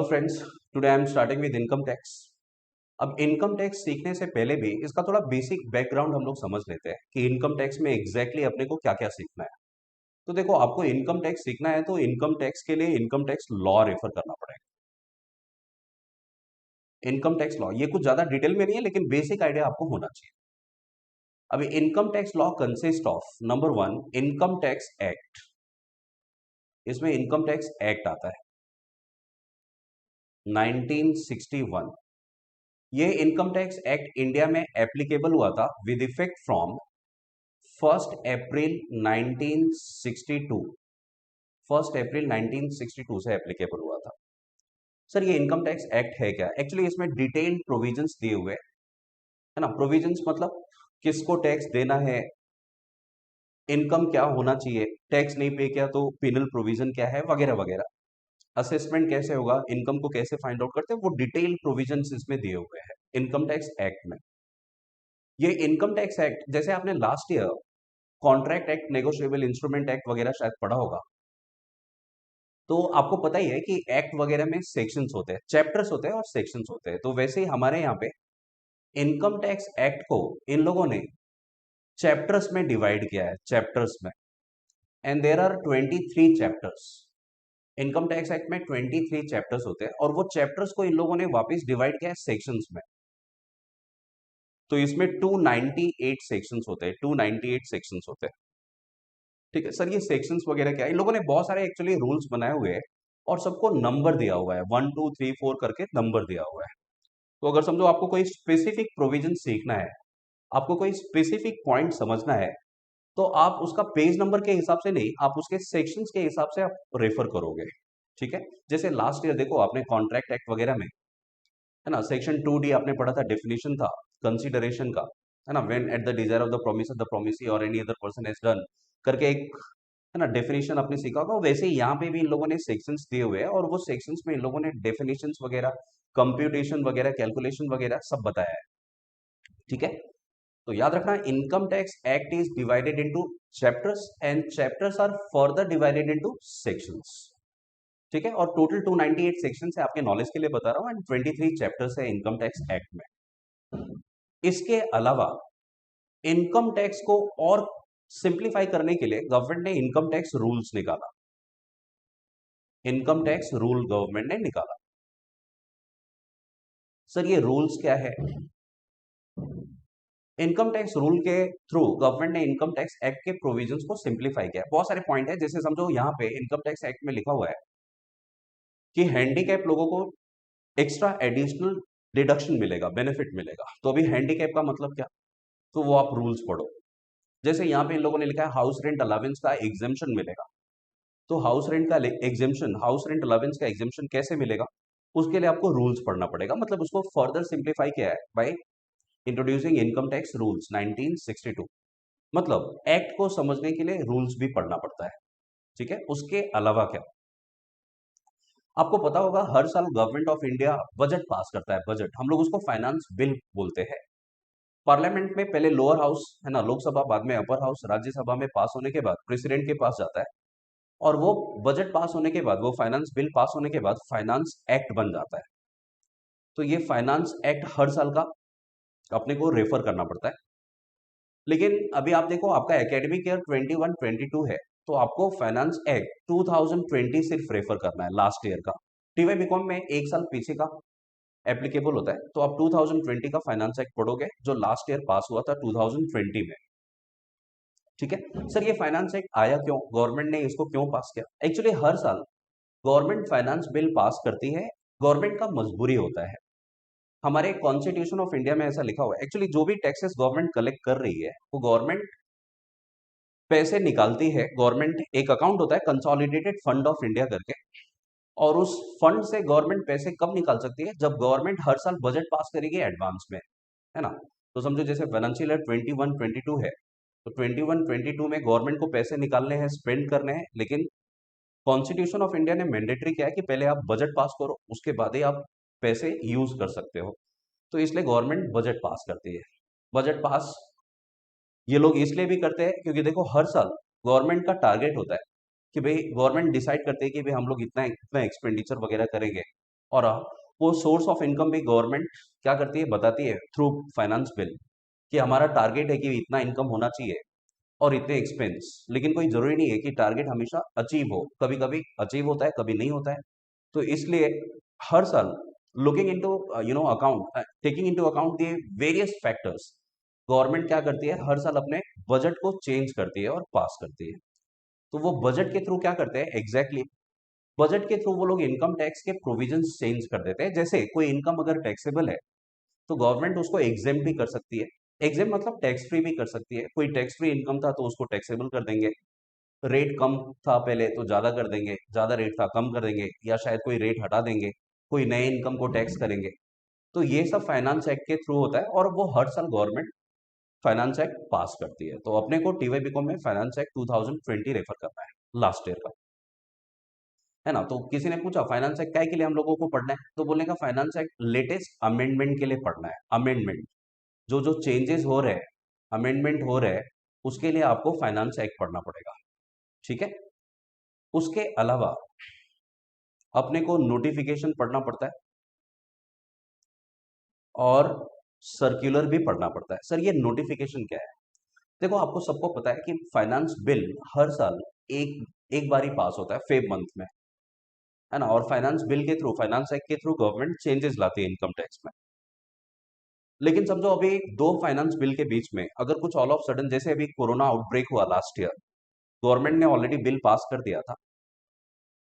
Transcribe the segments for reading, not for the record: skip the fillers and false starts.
Hello friends, today I am starting with income tax. अब income tax सीखने से पहले भी इसका थोड़ा बेसिक बैकग्राउंड हम लोग समझ लेते हैं कि इनकम टैक्स में एग्जैक्टली अपने को क्या क्या सीखना है। तो देखो, आपको इनकम टैक्स सीखना है तो इनकम टैक्स के लिए इनकम टैक्स लॉ रेफर करना पड़ेगा। इनकम टैक्स लॉ ये कुछ ज्यादा डिटेल में नहीं है, लेकिन बेसिक आइडिया आपको होना चाहिए। अभी income tax law consist of number 1 income tax act. इसमें इनकम टैक्स एक्ट आता है 1961। ये इनकम टैक्स एक्ट इंडिया में एप्लीकेबल हुआ था विद इफेक्ट फ्रॉम 1 अप्रैल 1962। 1 अप्रैल 1962 से एप्लीकेबल हुआ था। सर, ये इनकम टैक्स एक्ट है क्या? एक्चुअली इसमें डिटेल्ड प्रोविजंस दिए हुए है ना। प्रोविजंस मतलब किसको टैक्स देना है, इनकम क्या होना चाहिए, टैक्स नहीं पे किया तो पिनल प्रोविजन क्या है, वगैरह वगैरह। असेसमेंट कैसे होगा, इनकम को कैसे फाइंड आउट करते हैं, वो डिटेल प्रोविजंस इसमें दिए हुए हैं इनकम टैक्स एक्ट में। ये इनकम टैक्स एक्ट, जैसे आपने last year contract act, negotiable instrument act वगैरह शायद पढ़ा होगा, तो आपको पता ही है कि एक्ट वगैरह में सेक्शंस होते हैं, चैप्टर्स होते हैं और सेक्शंस होते हैं। तो वैसे ही हमारे यहाँ पे इनकम टैक्स एक्ट को इन लोगों ने चैप्टर्स में डिवाइड किया है, चैप्टर्स में। And there are 23 chapters. Income tax act में 23 चैप्टर्स होते हैं और वो चैप्टर्स को इन लोगों ने वापस डिवाइड किया है सेक्शंस में। तो इसमें 298 सेक्शंस होते हैं, 298 सेक्शंस होते हैं। ठीक है सर, ये सेक्शंस वगैरह क्या है? इन लोगों ने बहुत सारे एक्चुअली रूल्स बनाए हुए हैं और सबको नंबर दिया हुआ है, 1 2 3 4 करके नंबर दिया हुआ है। तो अगर समझो आपको कोई स्पेसिफिक प्रोविजन सीखना है, आपको कोई स्पेसिफिक पॉइंट समझना है, तो आप उसका पेज नंबर के हिसाब से नहीं, आप उसके सेक्शंस के हिसाब से आप रेफर करोगे। ठीक है, जैसे लास्ट ईयर देखो आपने कॉन्ट्रैक्ट एक्ट वगैरह में, है ना, सेक्शन 2D आपने पढ़ा था, डेफिनेशन था कंसीडरेशन का, है ना, when at the desire of the promisee or any other person has done करके एक, है ना, डेफिनेशन आपने सीखा होगा। वैसे ही यहाँ पे भी इन लोगों ने सेक्शंस दिए हुए हैं और वो सेक्शंस में इन लोगों ने डेफिनेशंस वगैरह, कंप्यूटेशन वगैरह, कैलकुलेशन वगैरह सब बताया है। ठीक है, तो याद रखना, income tax act is divided into chapters and chapters are further divided into sections. ठीक है, और टोटल 298 सेक्शन है, आपके नॉलेज के लिए बता रहा हूँ, एंड 23 चैप्टर्स है इनकम टैक्स एक्ट में। इसके अलावा इनकम टैक्स को और सिंप्लीफाई करने के लिए गवर्नमेंट ने इनकम टैक्स रूल्स निकाला। इनकम टैक्स रूल गवर्नमेंट ने निकाला। सर, ये रूल्स क्या है? इनकम टैक्स रूल के थ्रू गवर्नमेंट ने इनकम टैक्स एक्ट के प्रोविजंस को सिंप्लीफाई किया। बहुत सारे पॉइंट है, जैसे समझो यहाँ पे इनकम टैक्स एक्ट में लिखा हुआ है कि हैंडीकैप लोगों को एक्स्ट्रा एडिशनल डिडक्शन मिलेगा, बेनिफिट मिलेगा। तो अभी हैंडीकैप का मतलब क्या, तो वो आप रूल्स पढ़ो। जैसे यहाँ पे इन लोगों ने लिखा है हाउस रेंट अलावेंस का एग्जेम्पशन मिलेगा। तो हाउस रेंट का एग्जेम्पशन, हाउस रेंट अलावेंस का एग्जेम्पशन कैसे मिलेगा, उसके लिए आपको रूल्स पढ़ना पड़ेगा। मतलब उसको फर्दर सिंप्लीफाई किया है by introducing income tax rules 1962। मतलब एक्ट को समझने के लिए रूल्स भी पढ़ना पड़ता है। ठीक है, उसके अलावा क्या, आपको पता होगा हर साल government of India budget pass करता है। बजट, हम लोग उसको फाइनेंस बिल बोलते हैं। पार्लियामेंट में पहले लोअर हाउस, है ना, लोकसभा, बाद में अपर हाउस, राज्यसभा में पास होने के बाद प्रेसिडेंट के पास जाता है और वो बजट पास होने के बाद, वो फाइनेंस बिल पास होने के बाद फाइनेंस एक्ट बन जाता है। तो ये फाइनेंस एक्ट हर साल का अपने को रेफर करना पड़ता है। लेकिन अभी आप देखो, आपका एकेडमिक ईयर 21-22 है, तो आपको फाइनेंस एक्ट 2020 सिर्फ रेफर करना है, लास्ट ईयर का। टीवाई बीकॉम में एक साल पीछे का एप्लीकेबल होता है, तो आप 2020 का फाइनेंस एक्ट पढ़ोगे जो लास्ट ईयर पास हुआ था 2020 में। ठीक है सर, ये फाइनेंस एक्ट आया क्यों, गवर्नमेंट ने इसको क्यों पास किया? एक्चुअली हर साल गवर्नमेंट फाइनेंस बिल पास करती है, गवर्नमेंट का मजबूरी होता है। हमारे कॉन्स्टिट्यूशन ऑफ इंडिया में ऐसा लिखा हुआ है, एक्चुअली जो भी टैक्सेस गवर्नमेंट कलेक्ट कर रही है, वो गवर्नमेंट पैसे निकालती है। गवर्नमेंट, एक अकाउंट होता है कंसोलिडेटेड फंड ऑफ इंडिया करके, और उस फंड से गवर्नमेंट पैसे कब निकाल सकती है, जब गवर्नमेंट हर साल बजट पास करेगी एडवांस में, है ना। तो समझो जैसे फाइनेंशियल ईयर 21-22 है, तो 21-22 में गवर्नमेंट को पैसे निकालने हैं, स्पेंड करने हैं, लेकिन कॉन्स्टिट्यूशन ऑफ इंडिया ने मैंडेटरी किया है कि पहले आप बजट पास करो, उसके बाद ही आप पैसे यूज कर सकते हो। तो इसलिए गवर्नमेंट बजट पास करती है। बजट पास ये लोग इसलिए भी करते हैं क्योंकि देखो, हर साल गवर्नमेंट का टारगेट होता है कि भाई, गवर्नमेंट डिसाइड करते हैं कि भाई हम लोग इतना इतना एक्सपेंडिचर वगैरह करेंगे और वो सोर्स ऑफ इनकम भी गवर्नमेंट क्या करती है, बताती है थ्रू फाइनेंस बिल कि हमारा टारगेट है कि इतना इनकम होना चाहिए और इतने एक्सपेंस। लेकिन कोई जरूरी नहीं है कि टारगेट हमेशा अचीव हो, कभी कभी अचीव होता है, कभी नहीं होता है। तो इसलिए हर साल looking into account, taking into account the various factors, government क्या करती है, हर साल अपने बजट को चेंज करती है और पास करती है। तो वो बजट के थ्रू क्या करते हैं एग्जैक्टली, बजट के थ्रू वो लोग इनकम टैक्स के प्रोविजंस चेंज कर देते हैं। जैसे कोई इनकम अगर टैक्सेबल है तो गवर्नमेंट उसको एग्जेम भी कर सकती है। एग्जेम मतलब टैक्स फ्री भी कर सकती है। कोई टैक्स फ्री इनकम था तो उसको टैक्सेबल कर देंगे। रेट कम था पहले तो ज्यादा कर देंगे, ज्यादा रेट था कम कर देंगे, या शायद कोई रेट हटा देंगे, कोई नए इनकम को टैक्स करेंगे। तो ये सब फाइनेंस एक्ट के थ्रू होता है और वो हर साल गवर्नमेंट फाइनेंस एक्ट पास करती है। तो अपने को टीवाई बीकॉम में फाइनेंस एक्ट 2020 रेफर करना है, लास्ट ईयर का, है ना। तो किसी ने पूछा फाइनेंस एक्ट क्या के लिए हम लोगों को पढ़ना है, तो बोलने का फाइनेंस एक्ट लेटेस्ट अमेंडमेंट के लिए पढ़ना है। अमेंडमेंट जो जो चेंजेस हो रहे हैं, अमेंडमेंट हो रहे हैं, उसके लिए आपको फाइनेंस एक्ट पढ़ना पड़ेगा, ठीक है। उसके अलावा अपने को नोटिफिकेशन पढ़ना पड़ता है और सर्कुलर भी पढ़ना पड़ता है। सर ये नोटिफिकेशन क्या है? देखो आपको सबको पता है कि फाइनेंस बिल हर साल एक एक बार ही पास होता है फेब मंथ में, है ना। और फाइनेंस बिल के थ्रू, फाइनेंस एक्ट के थ्रू गवर्नमेंट चेंजेस लाती है इनकम टैक्स में। लेकिन समझो अभी दो फाइनेंस बिल के बीच में अगर कुछ ऑल ऑफ सडन, जैसे अभी कोरोना आउटब्रेक हुआ लास्ट ईयर, गवर्नमेंट ने ऑलरेडी बिल पास कर दिया था,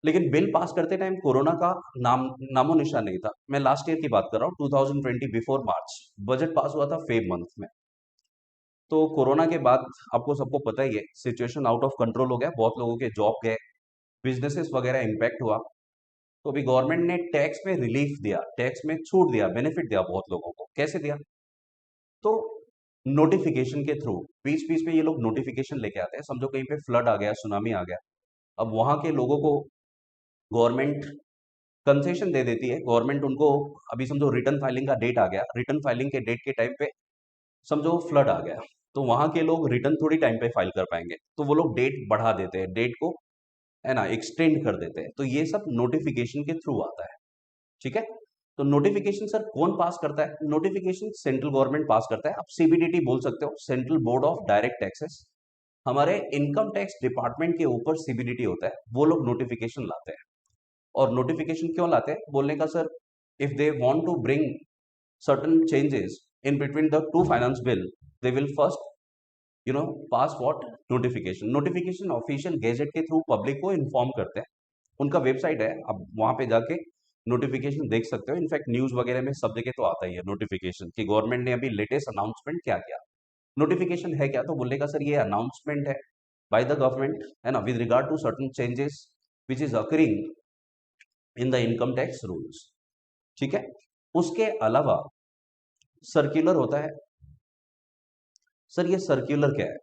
लेकिन बिल पास करते टाइम कोरोना का नामो निशान नहीं था। मैं लास्ट ईयर की बात कर रहा हूँ, 2020 बिफोर मार्च। बजट पास हुआ था फेब मंथ में। तो कोरोना के बाद आपको सबको पता ही है सिचुएशन आउट ऑफ कंट्रोल हो गया, बहुत लोगों के जॉब गए, बिजनेसेस वगैरह इंपैक्ट हुआ। तो अभी गवर्नमेंट ने टैक्स में रिलीफ दिया, टैक्स में छूट दिया, बेनिफिट दिया बहुत लोगों को। कैसे दिया? तो नोटिफिकेशन के थ्रू, बीच बीच में ये लोग नोटिफिकेशन लेके आते हैं। समझो कहीं पे फ्लड आ गया, सुनामी आ गया, अब वहां के लोगों को गवर्नमेंट कंसेशन दे देती है। गवर्नमेंट उनको, अभी समझो रिटर्न फाइलिंग का डेट आ गया, रिटर्न फाइलिंग के डेट के टाइम पे समझो फ्लड आ गया, तो वहां के लोग रिटर्न थोड़ी टाइम पे फाइल कर पाएंगे, तो वो लोग डेट बढ़ा देते हैं, डेट को, है ना, एक्सटेंड कर देते हैं। तो ये सब नोटिफिकेशन के थ्रू आता है, ठीक है। तो नोटिफिकेशन सर कौन पास करता है? नोटिफिकेशन सेंट्रल गवर्नमेंट पास करता है। आप सीबीडीटी बोल सकते हो, central board of direct taxes. हमारे इनकम टैक्स डिपार्टमेंट के ऊपर सीबीडीटी होता है, वो लोग नोटिफिकेशन लाते हैं। और नोटिफिकेशन क्यों लाते हैं बोलने का sir, if they want to bring certain changes in between the two finance bill, they will first pass what notification, notification official gazette के थ्रू पब्लिक को इन्फॉर्म करते हैं। उनका वेबसाइट है, आप वहां पे जाके नोटिफिकेशन देख सकते हो। इनफैक्ट न्यूज वगैरह में सब जगह तो आता ही है नोटिफिकेशन कि गवर्नमेंट ने अभी लेटेस्ट अनाउंसमेंट क्या किया। नोटिफिकेशन है क्या, तो बोलेगा सर ये अनाउंसमेंट है बाय द गवर्नमेंट, है ना, with regard to certain changes which is occurring in the income tax rules, ठीक है। उसके अलावा सर्कुलर होता है। सर ये सर्कुलर क्या है?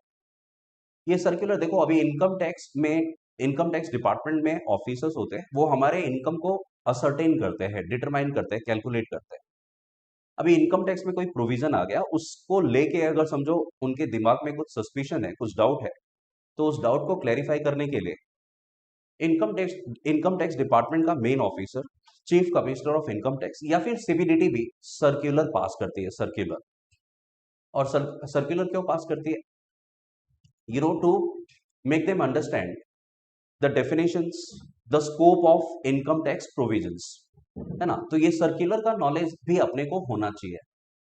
ये सर्कुलर देखो, अभी इनकम टैक्स में, इनकम टैक्स डिपार्टमेंट में ऑफिसर्स होते हैं, वो हमारे इनकम को असर्टेन करते हैं, डिटरमाइन करते हैं, कैलकुलेट करते हैं। अभी इनकम टैक्स में कोई प्रोविजन आ गया, उसको लेके अगर समझो उनके दिमाग में कुछ सस्पिशन है, कुछ डाउट है, तो उस डाउट को क्लैरिफाई करने के लिए इनकम टैक्स डिपार्टमेंट का main officer, chief commissioner of income tax या फिर सीबीडीटी भी सर्कुलर पास करती है, सर्कुलर। और सर्कुलर क्यों पास करती है? to make them understand the definitions, the scope of income tax provisions, है ना। तो ये सर्कुलर का नॉलेज भी अपने को होना चाहिए,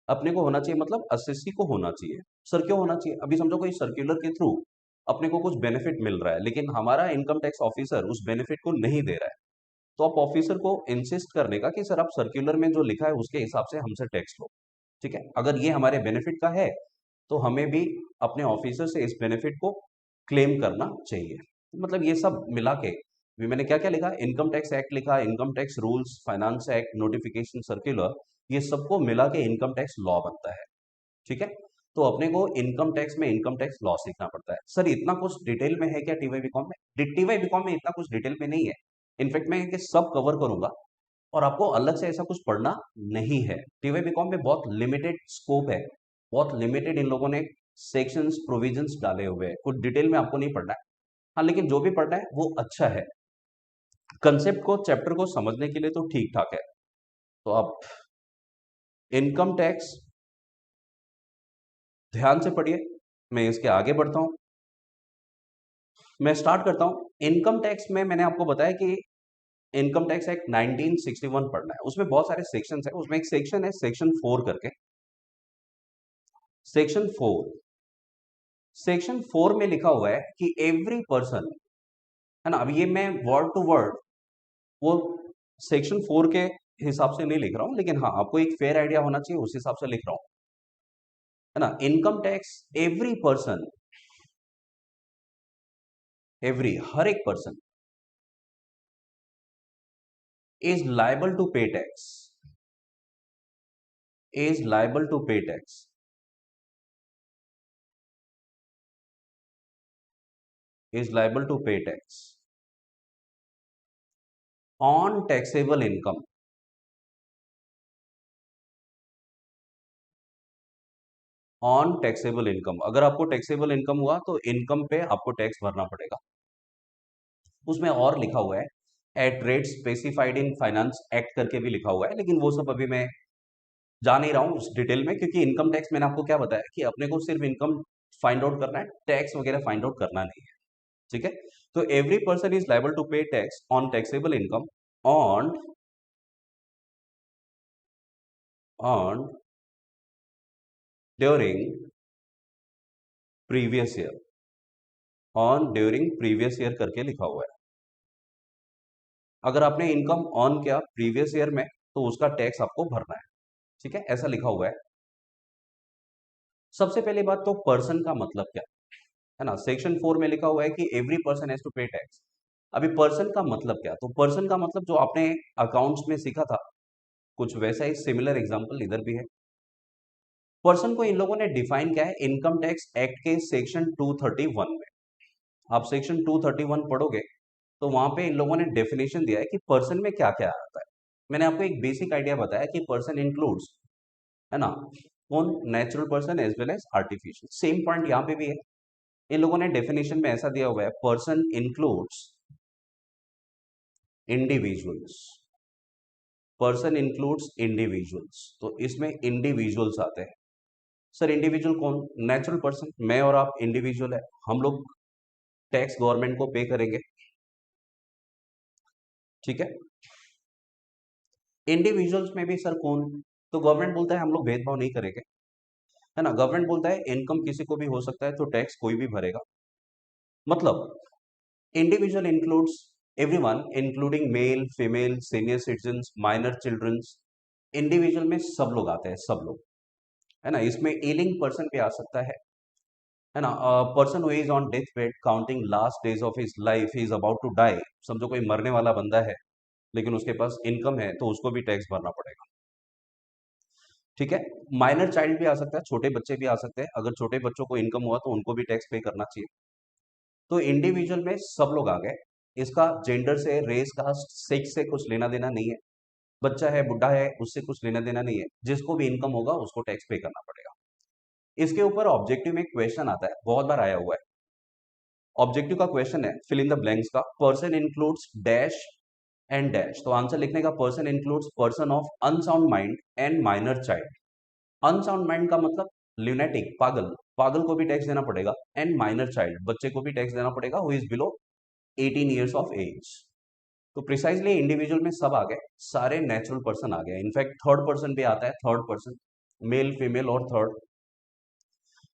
अपने को होना चाहिए, मतलब एसएससी को होना चाहिए। सर क्यों होना चाहिए? अभी समझो कोई सर्कुलर के थ्रू अपने को कुछ बेनिफिट मिल रहा है, लेकिन हमारा इनकम टैक्स ऑफिसर उस बेनिफिट को नहीं दे रहा है, तो आप ऑफिसर को इंसिस्ट करने का कि सर आप सर्कुलर में जो लिखा है उसके हिसाब से हमसे टैक्स लो, ठीक है। अगर ये हमारे बेनिफिट का है तो हमें भी अपने ऑफिसर से इस बेनिफिट को क्लेम करना चाहिए। मतलब ये सब मिला के भी मैंने क्या क्या लिखा, इनकम टैक्स एक्ट लिखा, income tax rules, finance act, notification, circular, ये सबको मिला के इनकम टैक्स लॉ बनता है, ठीक है। तो अपने को इनकम टैक्स में इनकम टैक्स लॉ सीखना पड़ता है। सर इतना कुछ डिटेल में है क्या टीवाई बीकॉम में? टीवाई बीकॉम में इतना कुछ डिटेल में नहीं है। इनफैक्ट मैं ये सब कवर करूंगा और आपको अलग से ऐसा कुछ पढ़ना नहीं है। टीवाई बीकॉम में बहुत लिमिटेड स्कोप है, बहुत लिमिटेड इन लोगों ने सेक्शंस, प्रोविजंस डाले हुए हैं, कुछ डिटेल में आपको नहीं पढ़ना है। हाँ, लेकिन जो भी पढ़ना है वो अच्छा है, कंसेप्ट को, चैप्टर को समझने के लिए तो ठीक ठाक है। तो आप इनकम टैक्स ध्यान से पढ़िए, मैं इसके आगे बढ़ता हूं। मैं स्टार्ट करता हूं। इनकम टैक्स में मैंने आपको बताया कि इनकम टैक्स एक्ट 1961 पढ़ना है। उसमें बहुत सारे सेक्शंस है। उसमें एक सेक्शन है सेक्शन 4 करके। सेक्शन 4, सेक्शन 4 में लिखा हुआ है कि एवरी पर्सन, है ना। अब ये मैं वर्ड टू वर्ड वो सेक्शन 4 के हिसाब से नहीं लिख रहा हूं, लेकिन हाँ आपको एक फेयर आइडिया होना चाहिए, उस हिसाब से लिख रहा हूं, है ना। Income tax every person, every हर एक person is liable to pay tax, is liable to pay tax, is liable to pay tax on taxable income, on taxable income। अगर आपको टैक्सेबल इनकम हुआ तो इनकम पे आपको टैक्स भरना पड़ेगा। उसमें और लिखा हुआ है at rate specified in finance act करके भी लिखा हुआ है, लेकिन वो सब अभी मैं जा नहीं रहा हूं उस डिटेल में, क्योंकि इनकम टैक्स मैंने आपको क्या बताया कि अपने को सिर्फ इनकम फाइंड आउट करना है, टैक्स वगैरह फाइंड आउट करना नहीं है। ठीक है, तो every person is liable to pay tax on taxable income on on during previous year, on during previous year करके लिखा हुआ है। अगर आपने इनकम ऑन किया प्रीवियस ईयर में तो उसका टैक्स आपको भरना है। ठीक है, ऐसा लिखा हुआ है। सबसे पहली बात तो पर्सन का मतलब क्या है ना। सेक्शन 4 में लिखा हुआ है कि every person has to pay tax. अभी पर्सन का मतलब क्या, तो पर्सन का मतलब जो आपने अकाउंट्स में सीखा था कुछ वैसा ही सिमिलर एग्जांपल इधर भी है। पर्सन को इन लोगों ने डिफाइन किया है इनकम टैक्स एक्ट के सेक्शन 231 में। आप सेक्शन 231 पढ़ोगे तो वहां पे इन लोगों ने डेफिनेशन दिया है कि पर्सन में क्या क्या आता है। मैंने आपको एक बेसिक आइडिया बताया कि पर्सन इंक्लूड्स, है ना, कौन, natural person as well as artificial. Same point यहाँ पे भी है। इन लोगों ने डेफिनेशन में ऐसा दिया हुआ है person includes individuals, person includes individuals. तो इसमें इंडिविजुअल्स आते हैं। सर इंडिविजुअल कौन, नेचुरल पर्सन, मैं और आप इंडिविजुअल है, हम लोग टैक्स गवर्नमेंट को पे करेंगे। ठीक है, इंडिविजुअल्स में भी सर कौन, तो गवर्नमेंट बोलता है हम लोग भेदभाव नहीं करेंगे, है ना। गवर्नमेंट बोलता है इनकम किसी को भी हो सकता है तो टैक्स कोई भी भरेगा। मतलब individual includes everyone including male female senior citizens minor childrens. Individual में सब लोग आते हैं, सब लोग, है ना। इसमें एलिंग पर्सन भी आ सकता है ना। Person who is on death bed counting last days of his life, he is about to die. समझो कोई मरने वाला बंदा है लेकिन उसके पास इनकम है तो उसको भी टैक्स भरना पड़ेगा। ठीक है, माइनर चाइल्ड भी आ सकता है, छोटे बच्चे भी आ सकते हैं। अगर छोटे बच्चों को इनकम हुआ तो उनको भी टैक्स पे करना चाहिए। तो इंडिविजुअल में सब लोग आ गए। इसका जेंडर से, रेस, कास्ट, सेक्स से कुछ लेना देना नहीं है। बच्चा है बुढ़ा है उससे कुछ लेना देना नहीं है। जिसको भी इनकम होगा उसको टैक्स पे करना पड़ेगा। इसके ऊपर ऑब्जेक्टिव में क्वेश्चन आता है, बहुत बार आया हुआ है। ऑब्जेक्टिव का क्वेश्चन है फिल इन द ब्लैंक्स का, person includes dash and dash. तो आंसर लिखने का person includes person of unsound mind and minor child. Unsound mind का मतलब ल्यूनेटिक, पागल, पागल को भी टैक्स देना पड़ेगा। एंड माइनर चाइल्ड, बच्चे को भी टैक्स देना पड़ेगा who is below 18 years of age. तो प्रिसाइजली इंडिविजुअल में सब आ गए, सारे नेचुरल पर्सन आ गए। इनफैक्ट थर्ड पर्सन भी आता है, थर्ड पर्सन, मेल फीमेल और थर्ड।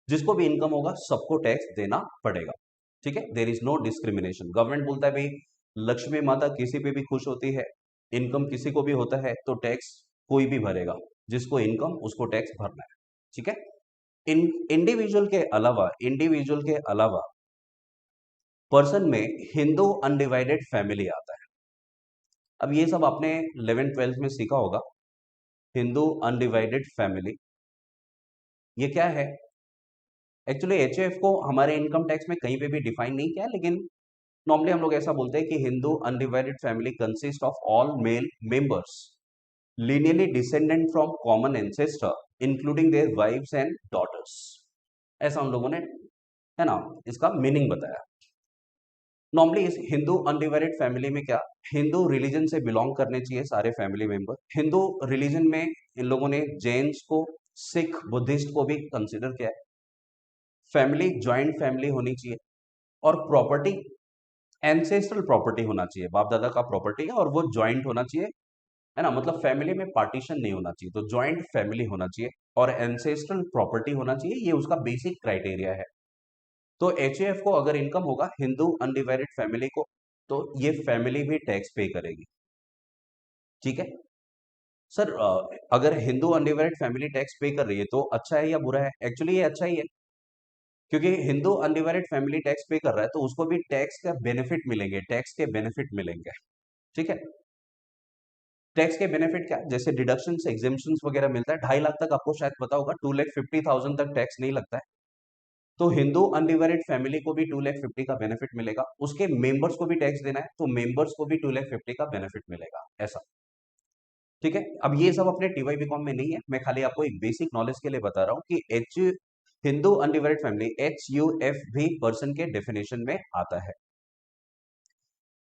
जिसको भी इनकम होगा सबको टैक्स देना पड़ेगा। ठीक है, there is no discrimination. Government बोलता है भाई लक्ष्मी माता किसी पे भी खुश होती है, इनकम किसी को भी होता है तो टैक्स कोई भी भरेगा। जिसको इनकम उसको टैक्स भरना है। ठीक है, इन इंडिविजुअल के अलावा, इंडिविजुअल के अलावा पर्सन में हिंदू अनडिवाइडेड फैमिली आता है। अब ये सब आपने 11th-12th में सीखा होगा, हिंदू अनडिवाइडेड फैमिली ये क्या है। एक्चुअली एचएफ को हमारे इनकम टैक्स में कहीं पे भी डिफाइन नहीं किया, लेकिन नॉर्मली हम लोग ऐसा बोलते हैं कि Hindu undivided family consist of all male members linearly descendant from common ancestor including their wives and daughters। ऐसा हम लोगों ने, है ना, इसका मीनिंग बताया। नॉर्मली इस हिंदू अनडिवाइडेड फैमिली में क्या, हिंदू रिलीजन से बिलोंग करने चाहिए सारे फैमिली मेंबर। हिंदू रिलीजन में इन लोगों ने जैन्स को, सिख, बुद्धिस्ट को भी कंसिडर किया है। फैमिली जॉइंट फैमिली होनी चाहिए, और प्रॉपर्टी एंसेस्ट्रल प्रॉपर्टी होना चाहिए, बाप दादा का प्रॉपर्टी है और वो जॉइंट होना चाहिए, है ना। मतलब फैमिली में पार्टीशन नहीं होना चाहिए, तो जॉइंट फैमिली होना चाहिए और एंसेस्ट्रल प्रॉपर्टी होना चाहिए, ये उसका बेसिक क्राइटेरिया है। तो एचएएफ को अगर इनकम होगा हिंदू अनडिवाइडेड फैमिली को, तो ये फैमिली भी टैक्स पे करेगी। ठीक है सर, अगर हिंदू अनडिवाइडेड फैमिली टैक्स पे कर रही है तो अच्छा है या बुरा है? एक्चुअली ये अच्छा ही है, क्योंकि हिंदू अनडिवाइडेड फैमिली टैक्स पे कर रहा है तो उसको भी टैक्स का बेनिफिट मिलेंगे, टैक्स के बेनिफिट मिलेंगे। ठीक है, टैक्स के बेनिफिट क्या, जैसे डिडक्शन एग्जेम्पशन वगैरह मिलता है। 2.5 लाख तक आपको शायद पता होगा, 2,50,000 तक टैक्स नहीं लगता है। तो हिंदू अनडिवाइडेड फैमिली को भी 2,50,000 का बेनिफिट मिलेगा, उसके मेंबर्स को भी टैक्स देना है तो मेंबर्स को भी 2,50,000 का बेनिफिट मिलेगा, ऐसा। ठीक है, अब ये सब अपने टीवाई बीकॉम में नहीं है, मैं खाली आपको एक बेसिक नॉलेज के लिए बता रहा हूँ कि H Hindu undivided family HUF भी पर्सन के डेफिनेशन में आता है।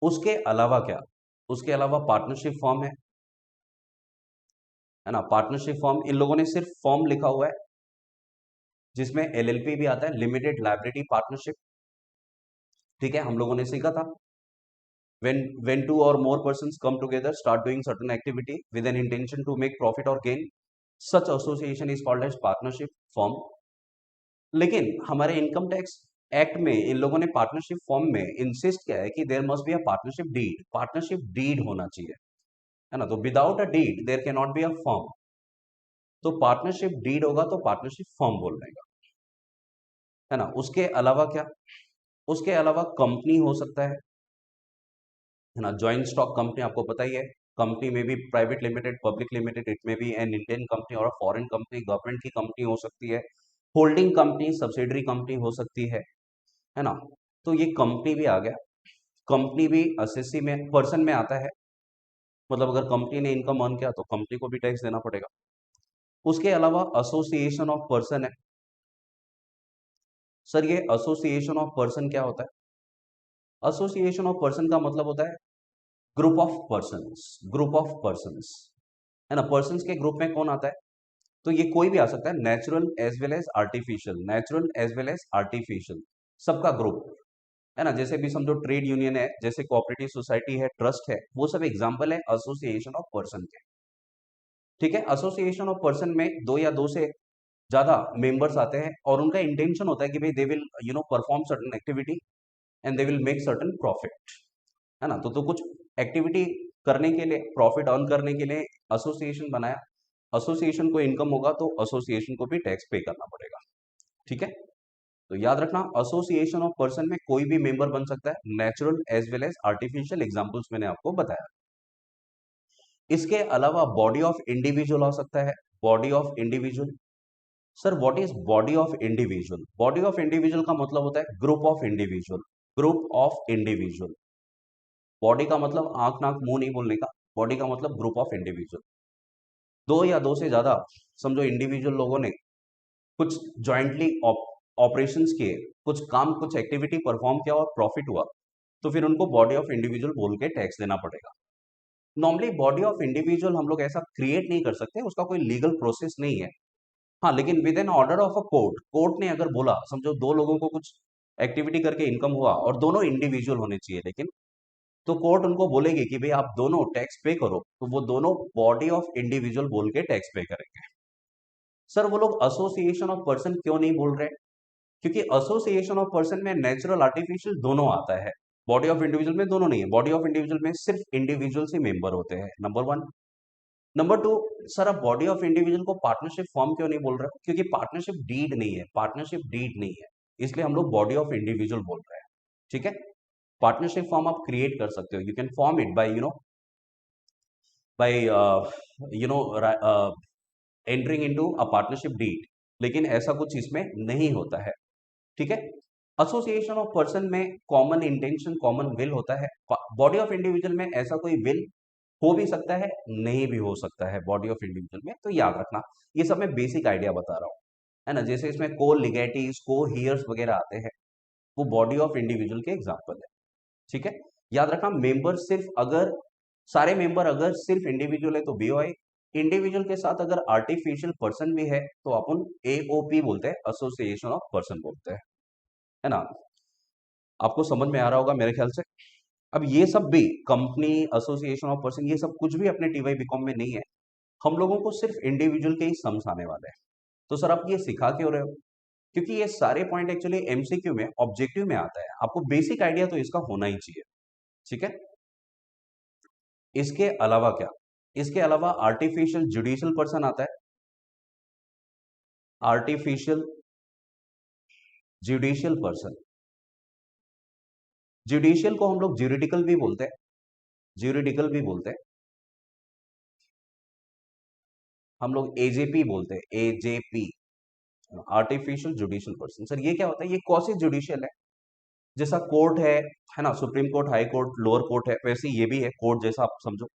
उसके अलावा क्या, उसके अलावा पार्टनरशिप फॉर्म है ना। पार्टनरशिप फॉर्म इन लोगों ने सिर्फ फॉर्म लिखा हुआ है, जिसमें LLP भी आता है, लिमिटेड लायबिलिटी पार्टनरशिप। ठीक है, हम लोगों ने सीखा था when two or more persons come together start doing certain activity with an intention to make profit or gain, such association is called as partnership firm। लेकिन हमारे इनकम टैक्स एक्ट में इन लोगों ने पार्टनरशिप फॉर्म में insist किया है कि there must be a partnership deed, partnership deed होना चाहिए, है ना। तो without a deed there can not be a form, तो पार्टनरशिप डीड होगा तो पार्टनरशिप फॉर्म बोल देगा, है ना। उसके अलावा क्या, उसके अलावा कंपनी हो सकता है ना। ज्वाइंट स्टॉक कंपनी आपको पता ही है, कंपनी में भी private limited, public limited, it में भी एन इंडियन कंपनी और फॉरेन कंपनी, गवर्नमेंट की कंपनी हो सकती है, होल्डिंग कंपनी, सब्सिडरी कंपनी हो सकती है ना। तो ये कंपनी भी आ गया, कंपनी भी एसएससी में पर्सन में आता है, मतलब अगर कंपनी ने इनकम अर्न किया तो कंपनी को भी टैक्स देना पड़ेगा। उसके अलावा एसोसिएशन ऑफ पर्सन है। सर ये एसोसिएशन ऑफ पर्सन क्या होता है? एसोसिएशन ऑफ पर्सन का मतलब होता है group of persons, group of persons, है ना। पर्सन्स के ग्रुप में कौन आता है? तो ये कोई भी आ सकता है, natural as well as artificial, natural as well as artificial, सबका ग्रुप, है ना। जैसे भी समझो ट्रेड यूनियन है, जैसे कोऑपरेटिव सोसाइटी है, ट्रस्ट है, वो सब एग्जांपल है एसोसिएशन ऑफ पर्सन के। ठीक है, एसोसिएशन ऑफ पर्सन में दो या दो से ज्यादा मेंबर्स आते हैं और उनका इंटेंशन होता है कि भाई they will perform certain activity and they will make certain profit, है ना। तो कुछ एक्टिविटी करने के लिए, प्रॉफिट अर्न करने के लिए एसोसिएशन बनाया, एसोसिएशन को इनकम होगा तो एसोसिएशन को भी टैक्स पे करना पड़ेगा। ठीक है, तो याद रखना एसोसिएशन ऑफ पर्सन में कोई भी मेंबर बन सकता है, natural as well as artificial, examples मैंने आपको बताया। इसके अलावा बॉडी ऑफ इंडिविजुअल हो सकता है, body of individual. Sir what is body of individual? Body of individual का मतलब होता है group of individual, group of individual. Body का मतलब आंख नाक मुंह नहीं बोलने का, बॉडी का मतलब ग्रुप ऑफ इंडिविजुअल। दो या दो से ज्यादा समझो इंडिविजुअल लोगों ने कुछ ज्वाइंटली ऑपरेशंस किए, कुछ काम, कुछ एक्टिविटी परफॉर्म किया और प्रॉफिट हुआ, तो फिर उनको बॉडी ऑफ इंडिविजुअल बोल के टैक्स देना पड़ेगा। नॉर्मली बॉडी ऑफ इंडिविजुअल हम लोग ऐसा क्रिएट नहीं कर सकते, उसका कोई लीगल प्रोसेस नहीं है। हाँ, लेकिन with an order of a court, court ने अगर बोला, समझो दो लोगों को कुछ एक्टिविटी करके इनकम हुआ और दोनों इंडिविजुअल होने चाहिए, लेकिन तो कोर्ट उनको बोलेगी कि भाई आप दोनों टैक्स पे करो, तो वो दोनों बॉडी ऑफ इंडिविजुअल बोल के टैक्स पे करेंगे। सर वो लोग एसोसिएशन ऑफ पर्सन क्यों नहीं बोल रहे? क्योंकि एसोसिएशन ऑफ पर्सन में नेचुरल आर्टिफिशियल दोनों आता है, बॉडी ऑफ इंडिविजुअल में दोनों नहीं है। बॉडी ऑफ इंडिविजुअल में सिर्फ इंडिविजुअल से मेंबर होते हैं, number one. Number two, sir आप बॉडी ऑफ इंडिविजुअल को पार्टनरशिप फॉर्म क्यों नहीं बोल रहे हो? क्योंकि पार्टनरशिप डीड नहीं है, पार्टनरशिप डीड नहीं है, इसलिए हम लोग बॉडी ऑफ इंडिविजुअल बोल रहे हैं। ठीक है, पार्टनरशिप फॉर्म आप क्रिएट कर सकते हो, you can form it by by entering into a partnership deed, लेकिन ऐसा कुछ इसमें नहीं होता है। ठीक है, एसोसिएशन ऑफ पर्सन में कॉमन इंटेंशन, कॉमन विल होता है। बॉडी ऑफ इंडिविजुअल में ऐसा कोई विल हो भी सकता है, नहीं भी हो सकता है बॉडी ऑफ इंडिविजुअल में, तो याद रखना। ये सब मैं बेसिक आइडिया बता रहा हूँ, है ना। जैसे इसमें को लिगेटिव्स, को हियर्स वगैरह आते हैं, वो बॉडी ऑफ इंडिविजुअल के एग्जाम्पल है। ठीक है, याद रखना मेंबर सिर्फ अगर सारे मेंबर अगर सिर्फ इंडिविजुअल है तो बीओआई, इंडिविजुअल के साथ अगर आर्टिफिशियल पर्सन भी है तो अपन एओपी बोलते हैं, एसोसिएशन ऑफ पर्सन बोलते हैं, है ना। आपको समझ में आ रहा होगा मेरे ख्याल से। अब ये सब भी कंपनी, एसोसिएशन ऑफ पर्सन, ये सब कुछ भी अपने टीवाई बीकॉम में नहीं है। हम लोगों को सिर्फ इंडिविजुअल के ही सम्स आने वाले हैं। तो सर आप ये सिखा क्यों रहे हो? क्योंकि ये सारे पॉइंट एक्चुअली एमसीक्यू में, ऑब्जेक्टिव में आता है, आपको बेसिक आइडिया तो इसका होना ही चाहिए। ठीक है, इसके अलावा क्या, इसके अलावा आर्टिफिशियल जुडिशियल पर्सन आता है, आर्टिफिशियल जुडिशियल पर्सन। जुडिशियल को हम लोग ज्यूरिडिकल भी बोलते हैं, ज्यूरिडिकल भी बोलते हैं, हम लोग एजेपी बोलते हैं, AJP, artificial judicial person. Sir ये क्या होता है? ये क्वासी जुडिशियल है, जैसा कोर्ट है ना, supreme court, high court, lower court है, वैसे ये भी है कोर्ट जैसा, आप समझो।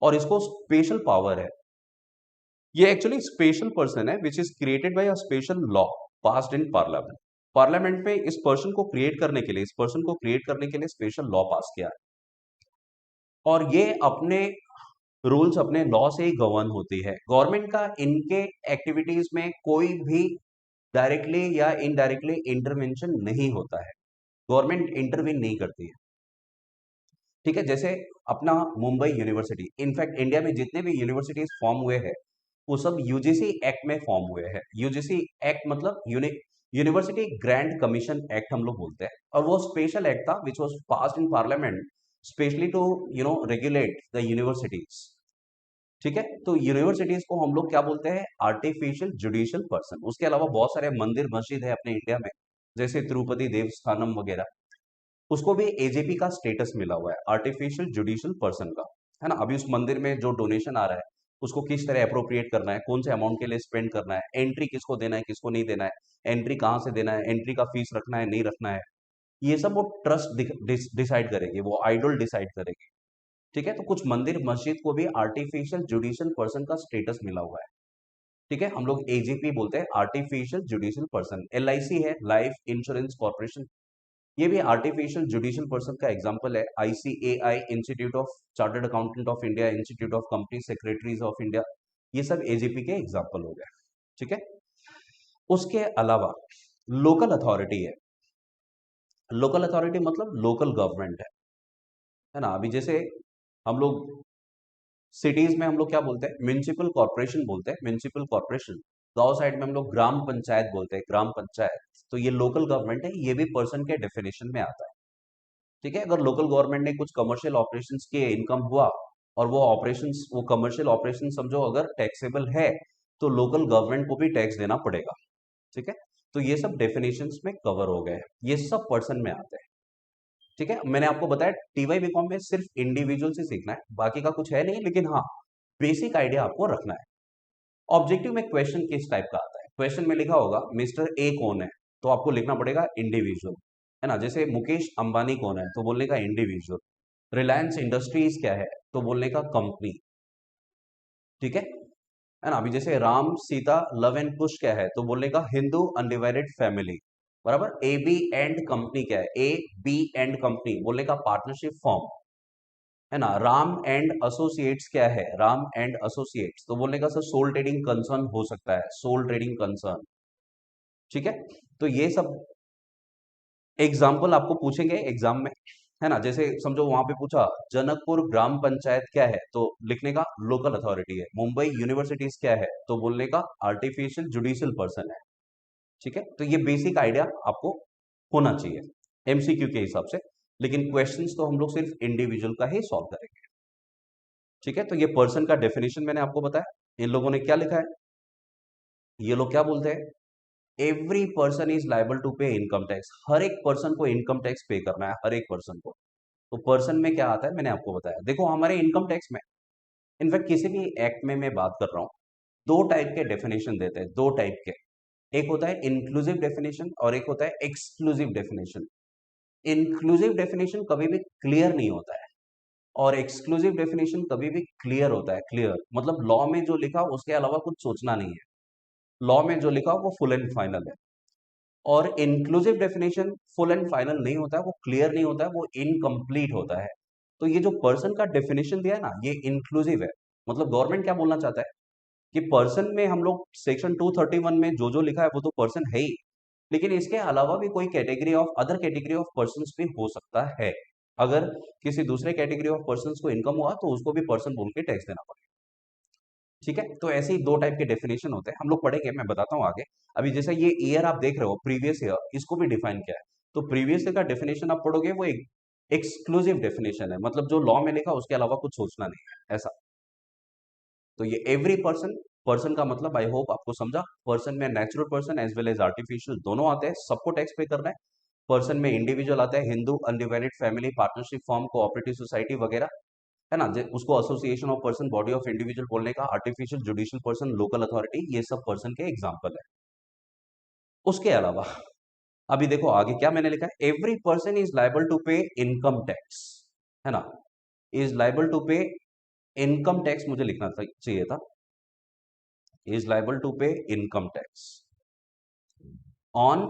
और इसको स्पेशल पावर है, ये एक्चुअली स्पेशल पर्सन है which is created by a special law passed in parliament. Parliament में इस पर्सन को क्रिएट करने के लिए, इस पर्सन को क्रिएट करने के लिए स्पेशल लॉ पास किया है, और ये अपने रूल्स, अपने लॉ से ही गवर्न होती है। गवर्नमेंट का इनके एक्टिविटीज में कोई भी डायरेक्टली या इनडायरेक्टली इंटरवेंशन नहीं होता है, गवर्नमेंट इंटरवीन नहीं करती है। ठीक है, जैसे अपना मुंबई यूनिवर्सिटी, इनफैक्ट इंडिया में जितने भी यूनिवर्सिटीज फॉर्म हुए हैं वो सब यूजीसी एक्ट में फॉर्म हुए हैं। यूजीसी एक्ट मतलब यूनिवर्सिटी ग्रांट कमीशन एक्ट हम लोग बोलते हैं, और वो स्पेशल एक्ट था which was passed in parliament specially to regulate the universities. ठीक है, तो यूनिवर्सिटीज को हम लोग क्या बोलते हैं? Artificial judicial person. उसके अलावा बहुत सारे मंदिर मस्जिद है अपने इंडिया में, जैसे तिरुपति देवस्थानम वगैरह, उसको भी एजेपी का स्टेटस मिला हुआ है, आर्टिफिशियल जुडिशियल पर्सन का, है ना। अभी उस मंदिर में जो डोनेशन आ रहा है उसको किस तरह अप्रोप्रिएट करना है, कौन से अमाउंट के लिए स्पेंड करना है, एंट्री किसको देना है, किसको नहीं देना है, एंट्री कहाँ से देना है, एंट्री का फीस रखना है नहीं रखना है, ये सब वो ट्रस्ट डिसाइड करेगी, वो आइडल डिसाइड करेगी। ठीक है, तो कुछ मंदिर मस्जिद को भी आर्टिफिशियल जुडिशियल पर्सन का स्टेटस मिला हुआ है। ठीक है, हम लोग एजीपी बोलते हैं, आर्टिफिशियल जुडिशियल पर्सन। एलआईसी है, लाइफ इंश्योरेंस कॉर्पोरेशन, ये भी आर्टिफिशियल जुडिशियल पर्सन का एग्जांपल है। ICAI, institute of chartered accountant of India, institute of company secretaries of India, ये सब एजीपी के एग्जांपल हो गए। ठीक है, उसके अलावा लोकल अथॉरिटी है। लोकल अथॉरिटी मतलब लोकल गवर्नमेंट है ना। अभी जैसे हम लोग सिटीज में हम लोग क्या बोलते हैं? म्युनिसिपल कॉर्पोरेशन बोलते हैं, म्युनिसिपल कॉर्पोरेशन। गांव साइड में हम लोग ग्राम पंचायत बोलते हैं, ग्राम पंचायत। तो ये लोकल गवर्नमेंट है, ये भी पर्सन के डेफिनेशन में आता है। ठीक है, अगर लोकल गवर्नमेंट ने कुछ कमर्शियल ऑपरेशंस के इनकम हुआ और वो ऑपरेशंस, वो कमर्शियल ऑपरेशन समझो अगर टैक्सेबल है, तो लोकल गवर्नमेंट को भी टैक्स देना पड़ेगा। ठीक है, तो ये सब डेफिनेशंस में कवर हो गए हैं, ये सब पर्सन में आते हैं। ठीक है, मैंने आपको बताया टीवाई बीकॉम में सिर्फ इंडिविजुअल से सीखना है, बाकी का कुछ है नहीं, लेकिन हाँ बेसिक आइडिया आपको रखना है। ऑब्जेक्टिव में क्वेश्चन किस टाइप का आता है? क्वेश्चन में लिखा होगा मिस्टर ए कौन है, तो आपको लिखना पड़ेगा इंडिविजुअल, है ना। जैसे मुकेश अंबानी कौन है, तो बोलने का इंडिविजुअल। रिलायंस इंडस्ट्रीज क्या है, तो बोलने का कंपनी। ठीक है ना। अभी जैसे राम सीता लव एंड कुश क्या है, तो बोलने का हिंदू अनडिवाइडेड फैमिली, बराबर। ए बी एंड कंपनी क्या है, ए बी एंड कंपनी, बोलने का पार्टनरशिप फॉर्म, है ना। राम एंड एसोसिएट्स क्या है, राम एंड एसोसिएट्स, तो बोलने का सर सोल ट्रेडिंग कंसर्न हो सकता है, सोल ट्रेडिंग कंसर्न। ठीक है, तो ये सब एग्जाम्पल आपको पूछेंगे एग्जाम में, है ना। जैसे समझो वहां पे पूछा जनकपुर ग्राम पंचायत क्या है, तो लिखने का लोकल अथॉरिटी है। मुंबई यूनिवर्सिटीज क्या है, तो बोलने का आर्टिफिशियल जुडिशियल पर्सन है। ठीक है, तो ये बेसिक आइडिया आपको होना चाहिए एमसीक्यू के हिसाब से, लेकिन क्वेश्चंस तो हम लोग सिर्फ इंडिविजुअल का ही सॉल्व करेंगे। ठीक है, तो ये पर्सन का डेफिनेशन मैंने आपको बताया। इन लोगों ने क्या लिखा है, ये लोग क्या बोलते हैं? Every person is liable to pay income tax. हर एक पर्सन को इनकम टैक्स पे करना है, हर एक पर्सन को। तो पर्सन में क्या आता है मैंने आपको बताया। देखो हमारे इनकम टैक्स में, इनफैक्ट किसी भी एक्ट में मैं बात कर रहा हूं, दो टाइप के डेफिनेशन देते हैं, दो टाइप के। एक होता है इंक्लूसिव डेफिनेशन और एक होता है एक्सक्लूसिव डेफिनेशन। इंक्लूसिव डेफिनेशन कभी भी क्लियर नहीं होता है, और एक्सक्लूसिव डेफिनेशन कभी भी क्लियर होता है। क्लियर मतलब लॉ में जो लिखा उसके अलावा कुछ सोचना नहीं है, लॉ में जो लिखा वो फुल एंड फाइनल है। और inclusive definition full and final नहीं होता है, वो क्लियर नहीं होता है, वो इनकम्प्लीट होता है। तो ये जो पर्सन का डेफिनेशन दिया है ना, ये इंक्लूसिव है। मतलब गवर्नमेंट क्या बोलना चाहता है कि पर्सन में हम लोग सेक्शन 231 में जो जो लिखा है वो तो पर्सन है ही, लेकिन इसके अलावा भी कोई category of other category of persons भी हो सकता है। अगर किसी दूसरे कैटेगरी ऑफ पर्संस को इनकम हुआ तो उसको भी पर्सन बोल के टैक्स देना पड़ेगा। ठीक है, तो ऐसे ही दो टाइप के डेफिनेशन होते हैं, हम लोग पढ़ेंगे, मैं बताता हूँ आगे। अभी जैसे ये ईयर आप देख रहे हो, प्रीवियस ईयर, इसको भी डिफाइन किया है। तो प्रीवियस ईयर का डेफिनेशन आप पढ़ोगे, वो एक एक्सक्लूसिव डेफिनेशन है, मतलब जो लॉ में लिखा उसके अलावा कुछ सोचना नहीं है ऐसा। तो ये एवरी पर्सन, पर्सन का मतलब आई होप आपको समझा। पर्सन में natural person as well as artificial दोनों आते हैं, सबको टैक्स पे करना है। पर्सन में इंडिविजुअल आता है, Hindu, undivided family, partnership form, cooperative society वगैरह, है ना। उसको association of person, body of individual बोलने का, artificial, judicial person, local authority, ये सब पर्सन के एग्जाम्पल है। उसके अलावा अभी देखो आगे क्या मैंने लिखा है, every person is liable to pay income tax, है ना, is liable to pay income tax, मुझे लिखना चाहिए था, is liable to pay income tax on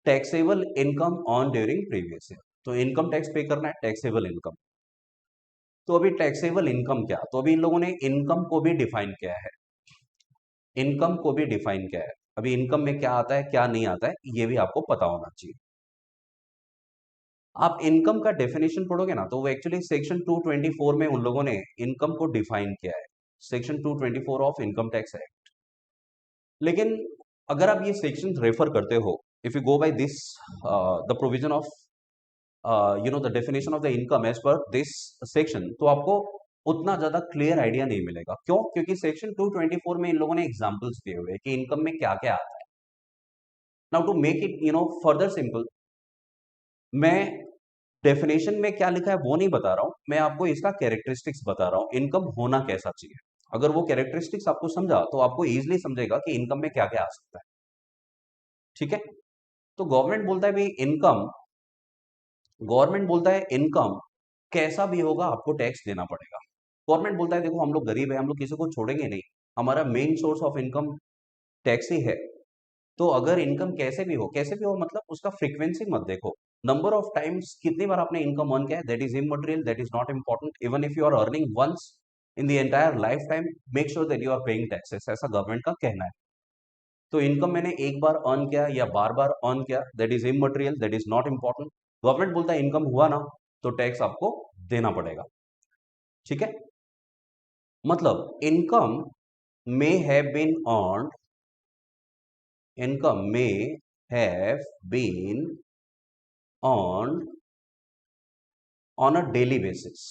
taxable income on during previous year. तो इनकम टैक्स पे करना है, टैक्सेबल इनकम। तो अभी टैक्सेबल इनकम क्या, तो अभी इन लोगों ने इनकम को भी डिफाइन किया है, इनकम को भी डिफाइन किया है। अभी इनकम में क्या आता है क्या नहीं आता है ये भी आपको पता होना चाहिए। आप इनकम का डेफिनेशन पढ़ोगे ना, तो वो एक्चुअली सेक्शन 224 में उन लोगों ने इनकम को डिफाइन किया है, section 224 of income tax act. लेकिन अगर आप ये सेक्शन रेफर करते हो, if you go by this the provision of the definition of the income as per this section, तो आपको उतना ज्यादा क्लियर आइडिया नहीं मिलेगा। क्यों? क्योंकि सेक्शन 224 में इन लोगों ने एग्जांपल्स दिए हुए हैं कि इनकम में क्या क्या आता है। Now to make it further simple, मैं डेफिनेशन में क्या लिखा है वो नहीं बता रहा हूं, मैं आपको इसका कैरेक्टरिस्टिक्स बता रहा हूं, इनकम होना कैसा चाहिए। अगर वो कैरेक्टरिस्टिक्स आपको समझा तो आपको इजीली समझेगा कि इनकम में क्या क्या आ सकता है। ठीक है, तो गवर्नमेंट बोलता है भाई इनकम, गवर्नमेंट बोलता है इनकम कैसा भी होगा आपको टैक्स देना पड़ेगा। गवर्नमेंट बोलता है देखो हम लोग गरीब है, हम लोग किसी को छोड़ेंगे नहीं, हमारा main source of income tax ही है। तो अगर इनकम कैसे भी हो, कैसे भी हो मतलब उसका फ्रीक्वेंसी मत देखो, नंबर ऑफ टाइम्स कितनी बार आपने इनकम अर्न किया है, that is immaterial, that is not important. Even if you are earning once in the entire life time, make sure that you are paying taxes, ऐसा government का कहना है। तो income मैंने एक बार अर्न किया या बार बार अर्न किया, that is immaterial, that is not important. Government बोलता है इनकम हुआ ना तो टैक्स आपको देना पड़ेगा। ठीक है, मतलब income may have been earned, income may have been earned on a daily basis,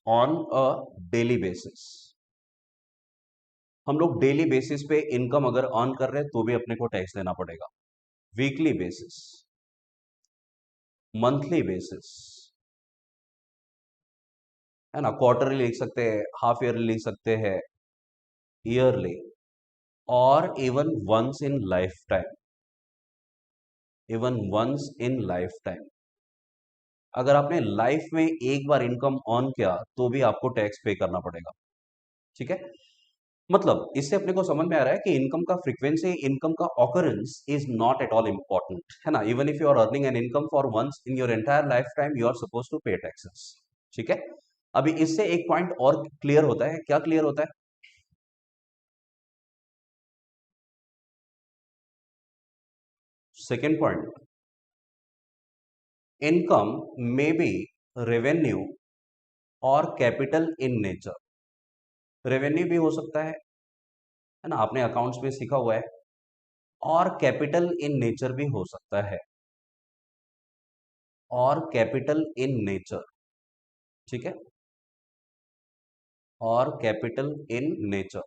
on a daily basis। हम लोग डेली बेसिस पे इनकम अगर अर्न कर रहे हैं तो भी अपने को टैक्स देना पड़ेगा। वीकली बेसिस, मंथली बेसिस, है ना, क्वार्टरली लिख सकते हैं, हाफ ईयरली लिख सकते हैं, ईयरली, और even once in life time, even once in life time. अगर आपने लाइफ में एक बार इनकम अर्न किया तो भी आपको टैक्स पे करना पड़ेगा। ठीक है, मतलब इससे अपने को समझ में आ रहा है कि इनकम का फ्रीक्वेंसी, इनकम का occurrence is not at all important, है ना। Even if you are earning an income for once in your entire life time, you are suppose to pay taxes. ठीक है, अभी इससे एक पॉइंट और क्लियर होता है, क्या क्लियर होता है, second point, income may B revenue और कैपिटल इन नेचर। रेवेन्यू भी हो सकता है ना, आपने अकाउंट्स में सीखा हुआ है, और कैपिटल इन नेचर भी हो सकता है, और कैपिटल इन नेचर। ठीक है, और कैपिटल इन नेचर।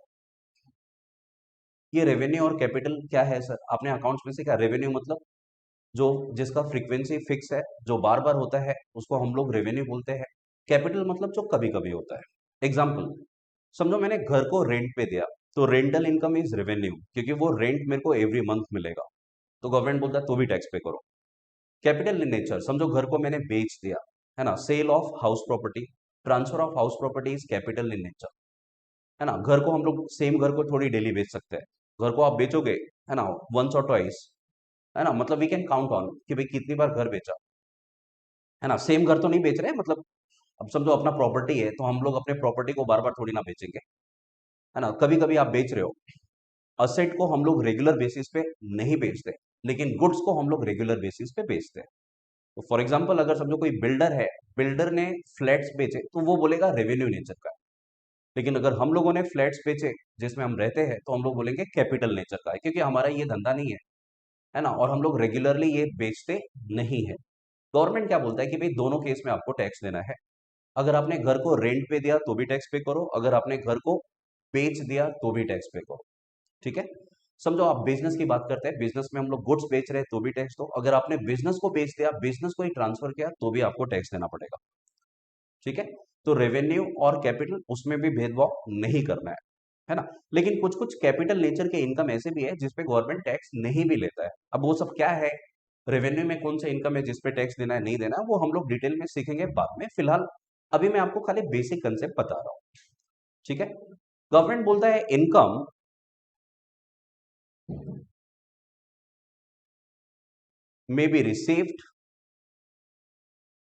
ये रेवेन्यू और कैपिटल क्या है सर, आपने अकाउंट्स में सीखा, रेवेन्यू मतलब जो जिसका फ्रीक्वेंसी फिक्स है, जो बार बार होता है, उसको हम लोग रेवेन्यू बोलते हैं। कैपिटल मतलब जो कभी कभी होता है। एग्जाम्पल, समझो मैंने घर को रेंट पे दिया, तो रेंटल इनकम इज रेवेन्यू, क्योंकि वो रेंट मेरे को एवरी मंथ मिलेगा, तो गवर्नमेंट बोलता है तो भी टैक्स पे करो। कैपिटल इन नेचर, समझो घर को मैंने बेच दिया, है ना, sale of house property, transfer of house property is capital in nature, है ना। घर को हम लोग सेम घर को थोड़ी डेली बेच सकते हैं, घर को आप बेचोगे, है ना, वंस और ट्वाइस, है ना, मतलब वी कैन काउंट ऑन कि भाई कितनी बार घर बेचा, है ना। सेम घर तो नहीं बेच रहे हैं, मतलब अब समझो अपना प्रॉपर्टी है तो हम लोग अपने प्रॉपर्टी को बार बार थोड़ी ना बेचेंगे, है ना। कभी कभी आप बेच रहे हो, असेट को हम लोग रेगुलर बेसिस पे नहीं बेचते, लेकिन गुड्स को हम लोग रेगुलर बेसिस पे बेचते हैं। तो फॉर एग्जाम्पल अगर समझो कोई बिल्डर है, बिल्डर ने फ्लैट्स बेचे तो वो बोलेगा रेवेन्यू नेचर का है। लेकिन अगर हम लोगों ने फ्लैट्स बेचे जिसमें हम रहते हैं तो हम लोग बोलेंगे कैपिटल नेचर का है, क्योंकि हमारा ये धंधा नहीं है ना, और हम लोग रेगुलरली ये बेचते नहीं है। गवर्नमेंट क्या बोलता है कि भाई दोनों केस में आपको टैक्स देना है। अगर आपने घर को रेंट पे दिया तो भी टैक्स पे करो, अगर आपने घर को बेच दिया तो भी टैक्स पे करो, ठीक है। समझो आप बिजनेस की बात करते हैं, बिजनेस में हम लोग गुड्स बेच रहे हैं तो भी टैक्स दो, अगर आपने बिजनेस को बेच दिया, बिजनेस को ही ट्रांसफर किया तो भी आपको टैक्स देना पड़ेगा, ठीक है। तो रेवेन्यू और कैपिटल उसमें भी भेदभाव नहीं करना है ना। लेकिन कुछ कुछ कैपिटल नेचर के इनकम ऐसे भी है जिसपे गवर्नमेंट टैक्स नहीं भी लेता है। अब वो सब क्या है, रेवेन्यू में कौन सा इनकम है जिसपे टैक्स देना है नहीं देना है, वो हम लोग डिटेल में सीखेंगे बाद में। फिलहाल अभी मैं आपको खाली बेसिक कंसेप्ट बता रहा हूं, ठीक है। गवर्नमेंट बोलता है income may be received,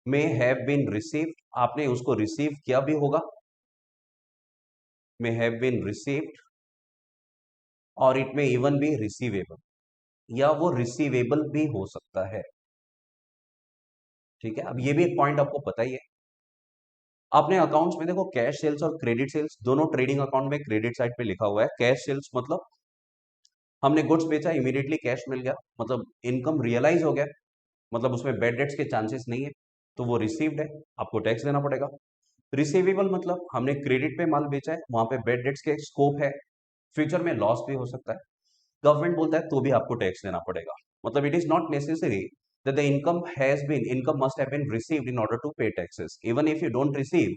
may have been received, आपने उसको रिसीव किया भी होगा, मे हैव बीन रिसीव्ड, और इट में इवन भी रिसीवेबल, या वो रिसीवेबल भी हो सकता है, ठीक है। अब ये भी एक पॉइंट आपको पता ही है, आपने अकाउंट्स में देखो कैश सेल्स और क्रेडिट सेल्स दोनों ट्रेडिंग अकाउंट में क्रेडिट साइड पे लिखा हुआ है। कैश सेल्स मतलब हमने गुड्स बेचा, इमीडिएटली कैश मिल गया, मतलब इनकम रियलाइज हो गया, मतलब उसमें बैड डेट्स के चांसेस नहीं है, तो वो रिसीव्ड है, आपको टैक्स देना पड़ेगा। रिसीवेबल मतलब हमने क्रेडिट पे माल बेचा है, वहां पे बैड डेट्स के स्कोप है, फ्यूचर में लॉस भी हो सकता है, गवर्नमेंट बोलता है तो भी आपको टैक्स देना पड़ेगा। मतलब it is not necessary that the income must have been received in order to pay taxes. Even if you don't receive,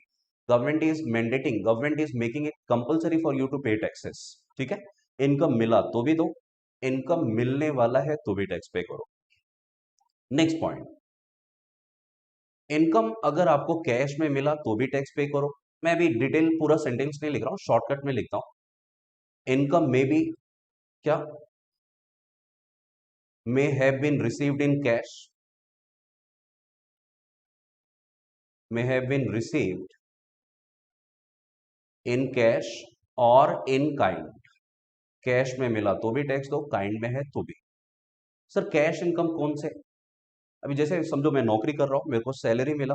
government is making it compulsory for you to pay taxes, ठीक है। Income मिला तो भी दो, income मिलने वाला है तो भी टैक्स पे करो। नेक्स्ट पॉइंट, इनकम अगर आपको कैश में मिला तो भी टैक्स पे करो। मैं अभी डिटेल पूरा सेंटेंस नहीं लिख रहा हूं, शॉर्टकट में लिखता हूं। इनकम में भी क्या, may have been received in cash, may have been received in cash और इन काइंड। कैश में मिला तो भी टैक्स दो, काइंड में है तो भी। सर कैश इनकम कौन से, अभी जैसे समझो मैं नौकरी कर रहा हूं, मेरे को सैलरी मिला,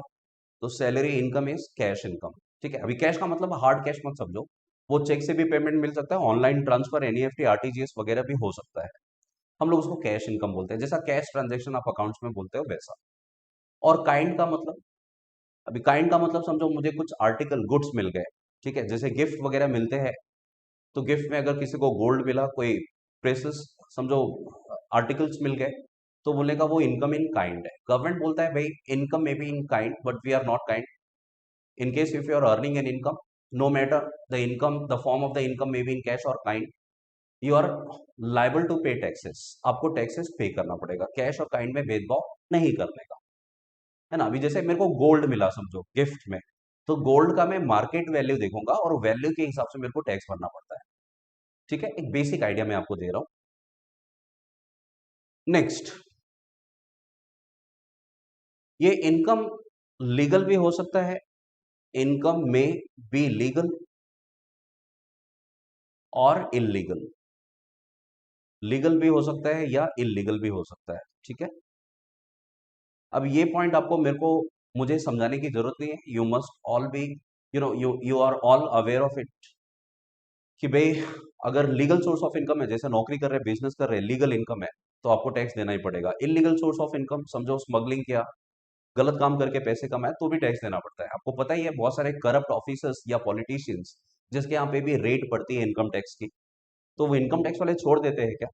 तो salary income is cash income, ठीक है। अभी कैश का मतलब हार्ड कैश मत समझो, वो चेक से भी पेमेंट मिल सकता है, ऑनलाइन ट्रांसफर, एनईएफटी, आरटीजीएस वगैरह भी हो सकता है, हम लोग उसको कैश इनकम बोलते हैं, जैसा कैश ट्रांजेक्शन आप अकाउंट्स में बोलते हो वैसा। और काइंड का मतलब, अभी काइंड का मतलब समझो मुझे कुछ आर्टिकल गुड्स मिल गए, ठीक है, जैसे गिफ्ट वगैरह मिलते हैं, तो गिफ्ट में अगर किसी को गोल्ड मिला, कोई प्रेसेस समझो आर्टिकल्स मिल गए, तो बोलेगा वो इनकम इन काइंड है। गवर्नमेंट बोलता है भाई इनकम में भी in kind, but we are not kind. In case if you are earning an income, no matter the form of the income may be in cash or kind, you are liable to pay taxes, आपको taxes pay करना पड़ेगा। Cash or kind में भेदभाव नहीं करने का, है ना। अभी जैसे मेरे को गोल्ड मिला समझो गिफ्ट में, तो गोल्ड का मैं मार्केट वैल्यू देखूंगा और वैल्यू के हिसाब से मेरे को टैक्स भरना पड़ता है, ठीक है। एक बेसिक आइडिया मैं आपको दे रहा हूं। नेक्स्ट, ये इनकम लीगल भी हो सकता है, इनकम में बी लीगल और इलीगल, लीगल भी हो सकता है या इलीगल भी हो सकता है, ठीक है। अब ये पॉइंट आपको मेरे को मुझे समझाने की जरूरत नहीं है, you must all be you are all aware of it, कि भाई अगर लीगल सोर्स ऑफ इनकम है, जैसे नौकरी कर रहे हैं, बिजनेस कर रहे हैं, लीगल इनकम है, तो आपको टैक्स देना ही पड़ेगा। इलीगल सोर्स ऑफ इनकम समझो स्मगलिंग किया, गलत काम करके पैसे कमाए, तो भी टैक्स देना पड़ता है। आपको पता ही है बहुत सारे करप्ट ऑफिसर्स या पॉलिटिशियंस जिसके यहाँ पे भी रेट पड़ती है इनकम टैक्स की, तो वो इनकम टैक्स वाले छोड़ देते हैं क्या?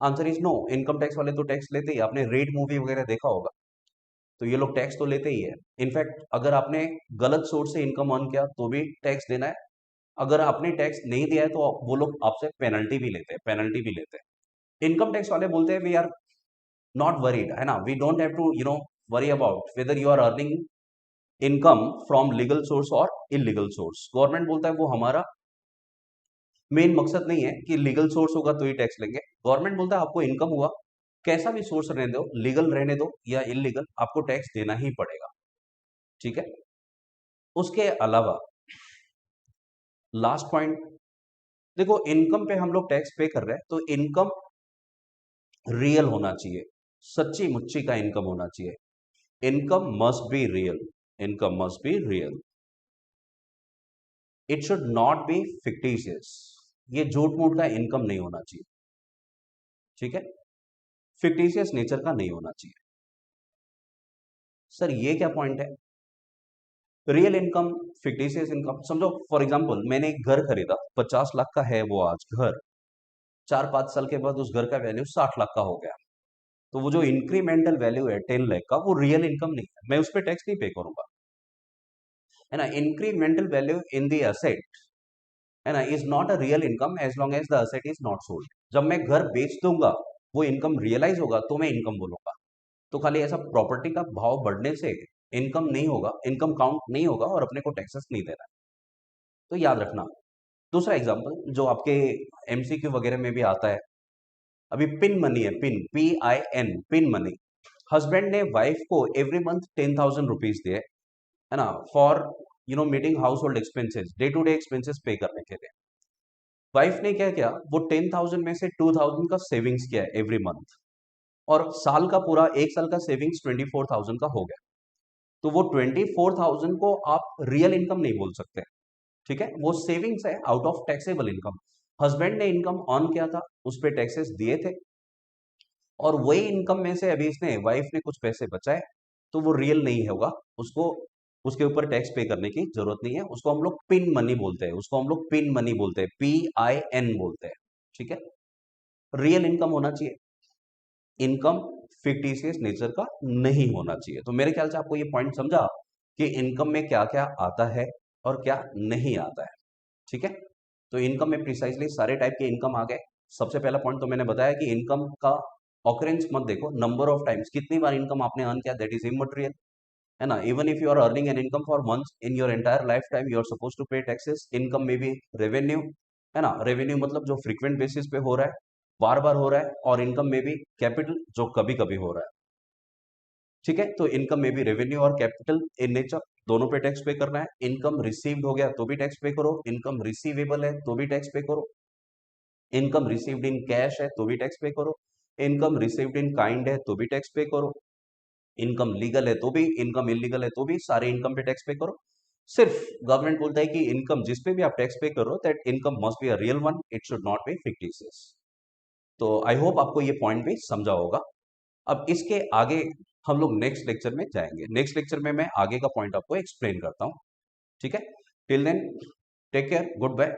Answer is no, income tax वाले तो टैक्स लेते ही। आपने रेड मूवी वगैरह देखा होगा, तो ये लोग टैक्स तो लेते ही है। इनफैक्ट अगर आपने गलत सोर्स से इनकम अर्न किया तो भी टैक्स देना है, अगर आपने टैक्स नहीं दिया है तो वो लोग आपसे पेनल्टी भी लेते हैं। इनकम टैक्स वाले बोलते हैं वी आर नॉट वरीड, है ना, we don't have to worry about whether you are earning income from legal source और इलीगल सोर्स। गवर्नमेंट बोलता है वो हमारा मेन मकसद नहीं है कि लीगल सोर्स होगा तो ही टैक्स लेंगे। गवर्नमेंट बोलता है आपको इनकम हुआ, कैसा भी सोर्स रहने दो, लीगल रहने दो या इलीगल, आपको टैक्स देना ही पड़ेगा। ठीक है। उसके अलावा लास्ट पॉइंट देखो, इनकम पे हम लोग टैक्स पे कर रहे हैं तो इनकम रियल होना चाहिए, सच्ची मुच्ची का इनकम होना चाहिए। Income must be real, income must be real, it should not be fictitious. ये झूठ मूठ का इनकम नहीं होना चाहिए। ठीक है, फिक्टिशियस नेचर का नहीं होना चाहिए। सर ये क्या पॉइंट है? रियल इनकम, फिक्टिशियस इनकम, समझो फॉर एग्जांपल मैंने एक घर खरीदा, 50 लाख का है वो आज घर, 4-5 साल के बाद उस घर का वैल्यू 60 लाख का हो गया, तो वो जो इंक्रीमेंटल वैल्यू है 10 लाख का, वो रियल इनकम नहीं है, मैं उस पर टैक्स नहीं पे करूंगा, है ना। Incremental value in the asset, है ना, is not a real income as long as the asset is not sold. जब मैं घर बेच दूंगा, वो इनकम रियलाइज होगा तो मैं इनकम बोलूंगा। तो खाली ऐसा प्रॉपर्टी का भाव बढ़ने से इनकम नहीं होगा, इनकम काउंट नहीं होगा और अपने को टैक्सेस नहीं देना। तो याद रखना। दूसरा एग्जांपल जो आपके एमसीक्यू वगैरह में भी आता है, अभी पिन मनी है, pin PIN, pin money. Husband ने वाइफ को एवरी मंथ 10,000 रुपीज दिए, है ना, for meeting household expenses, day to day expenses pay करने के लिए। वाइफ ने क्या किया, वो 10,000 में से 2,000 का सेविंग्स किया एवरी मंथ, और साल का पूरा 1 साल का सेविंग्स 24,000 का हो गया। तो वो 24,000 को आप रियल इनकम नहीं बोल सकते। ठीक है, वो सेविंग्स है out of taxable income. Husband ने इनकम ऑन किया था, उस पर टैक्सेस दिए थे, और वही इनकम में से अभी इसने वाइफ ने कुछ पैसे बचाए, तो वो रियल नहीं होगा, उसको उसके ऊपर टैक्स पे करने की जरूरत नहीं है। उसको हम लोग पिन मनी बोलते हैं, उसको हम लोग पिन मनी बोलते हैं, PIN बोलते हैं। ठीक है, रियल इनकम होना चाहिए, इनकम फिक्टिशियस नेचर का नहीं होना चाहिए। तो मेरे ख्याल से आपको ये पॉइंट समझा कि इनकम में क्या क्या आता है और क्या नहीं आता है। ठीक है, तो इनकम में प्रिसाइजली सारे टाइप के इनकम आ गए। सबसे पहला पॉइंट तो मैंने बताया कि इनकम का ऑकरेंस मत देखो, नंबर ऑफ टाइम्स, कितनी बार इनकम आपने अर्न किया, दैट इज इमटेरियल, है ना। Even if you are earning an income for month in your entire life time, you are suppose to pay taxes. Income में भी रेवेन्यू, है ना, रेवेन्यू मतलब जो फ्रीक्वेंट बेसिस पे हो रहा है, बार बार हो रहा है, और इनकम में भी कैपिटल जो कभी कभी हो रहा है। ठीक है, तो इनकम में भी रेवेन्यू और कैपिटल इन नेचर, दोनों पे टैक्स पे करना है। इनकम रिसीव्ड हो गया तो भी टैक्स पे करो, इनकम रिसीवेबल है तो भी टैक्स पे करो, इनकम रिसीव्ड इन कैश है तो भी टैक्स पे करो, इनकम रिसीव्ड इन काइंड है तो भी टैक्स पे करो, इनकम लीगल है तो भी, इनकम इलीगल है तो भी, सारे इनकम पे टैक्स पे करो। सिर्फ गवर्नमेंट बोलता है कि इनकम जिस पे भी आप टैक्स पे करो, that income must be a real one, it should not be fictitious. तो आई होप आपको ये पॉइंट भी समझा होगा। अब इसके आगे हम लोग नेक्स्ट लेक्चर में जाएंगे, नेक्स्ट लेक्चर में मैं आगे का पॉइंट आपको एक्सप्लेन करता हूँ। ठीक है, till then take care, good bye.